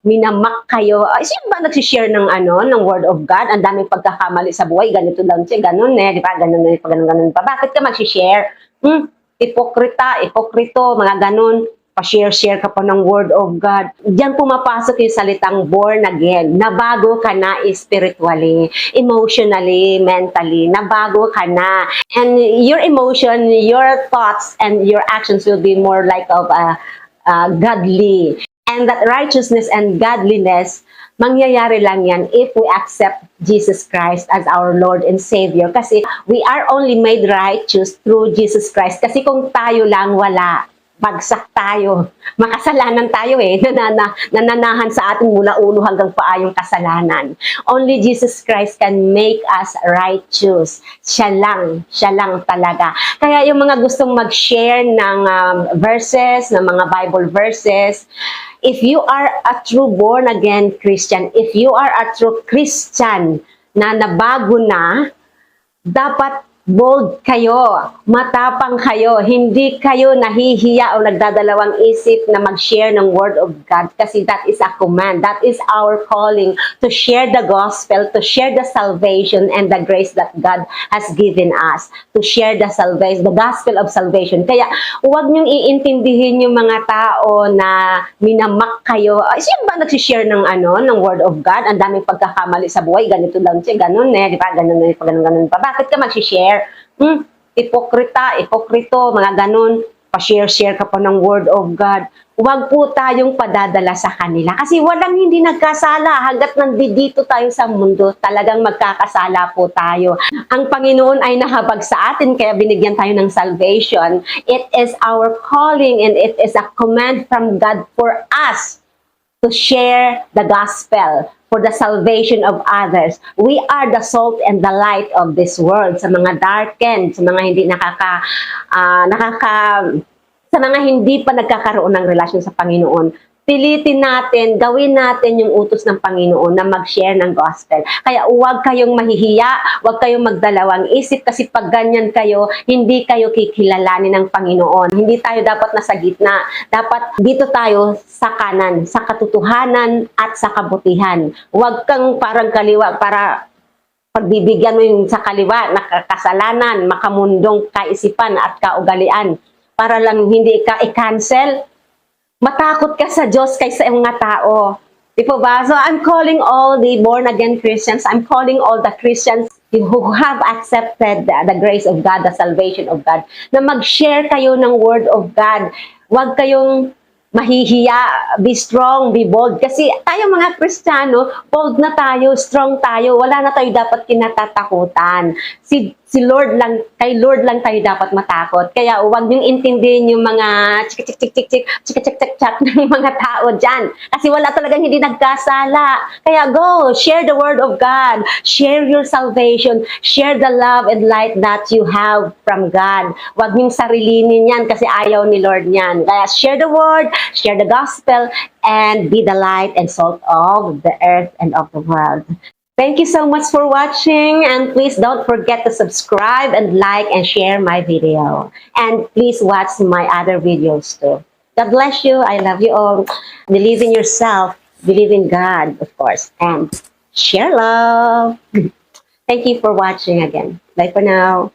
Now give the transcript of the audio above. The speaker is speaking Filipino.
minamak kayo. Sino ba nagsishare ng ng word of God? Ang daming pagkakamali sa buhay, ganito lang siya, ganun di ba? Ganun pa. Bakit ka magsishare? Ipokrito, mga ganun. Pa-share ka pa ng word of God. Diyan pumapasok yung salitang born again. Nabago ka na spiritually, emotionally, mentally. Nabago ka na. And your emotion, your thoughts, and your actions will be more like of godly. And that righteousness and godliness, mangyayari lang yan if we accept Jesus Christ as our Lord and Savior. Kasi we are only made righteous through Jesus Christ. Kasi kung tayo lang wala, bagsak tayo. Makasalanan tayo nananahan sa atin mula ulo hanggang paa yung kasalanan. Only Jesus Christ can make us righteous. Siya lang talaga. Kaya yung mga gustong mag-share ng verses, ng mga Bible verses, if you are a true born-again Christian, if you are a true Christian na nabago na, dapat bold kayo, matapang kayo, hindi kayo nahihiya o nagdadalawang isip na mag-share ng word of God kasi that is a command, that is our calling to share the gospel, to share the salvation and the grace that God has given us, to share the salvation, the gospel of salvation. Kaya huwag niyong iintindihin yung mga tao na minamak kayo. Sino ba nagsishare ng ng word of God? Ang daming pagkakamali sa buhay, ganito lang siya, ganun di ba? Ganun pa. Bakit ka magsishare? Ipokrito, mga ganun, pa-share ka pa ng word of God. Huwag po tayong padadala sa kanila. Kasi walang hindi nagkasala. Hanggat nandito tayo sa mundo, talagang magkakasala po tayo. Ang Panginoon ay nahabag sa atin, kaya binigyan tayo ng salvation. It is our calling and it is a command from God for us to share the gospel for the salvation of others. We are the salt and the light of this world. Sa mga darkened, sa mga hindi sa mga hindi pa nagkakaroon ng relasyon sa Panginoon, pilitin natin, gawin natin yung utos ng Panginoon na mag-share ng gospel. Kaya huwag kayong mahihiya, huwag kayong magdalawang isip kasi pag ganyan kayo, hindi kayo kikilalanin ng Panginoon. Hindi tayo dapat nasa gitna. Dapat dito tayo sa kanan, sa katotohanan at sa kabutihan. Huwag kang parang kaliwa para pagbibigyan mo yung sa kaliwa, nakakasalanan, makamundong kaisipan at kaugalian para lang hindi ka i-cancel. Matakot ka sa Diyos kaysa mga tao. Di po ba? So I'm calling all the born-again Christians, I'm calling all the Christians who have accepted the grace of God, the salvation of God, na mag-share kayo ng word of God. Huwag kayong mahihiya, be strong, be bold. Kasi tayo mga Kristiyano, bold na tayo, strong tayo, wala na tayo dapat kinatatakutan. Si Lord lang, kay Lord lang tayo dapat matakot. Kaya huwag niyong intindihin yung mga chik ng mga tao dyan. Kasi wala talagang hindi nagkasala. Kaya go, share the word of God. Share your salvation. Share the love and light that you have from God. Huwag niyong sarilinin yan kasi ayaw ni Lord yan. Kaya share the word, share the gospel, and be the light and salt of the earth and of the world. Thank you so much for watching, and please don't forget to subscribe and like and share my video. And please watch my other videos too. God bless you. I love you all. Believe in yourself. Believe in God, of course. And share love. Thank you for watching again. Bye for now.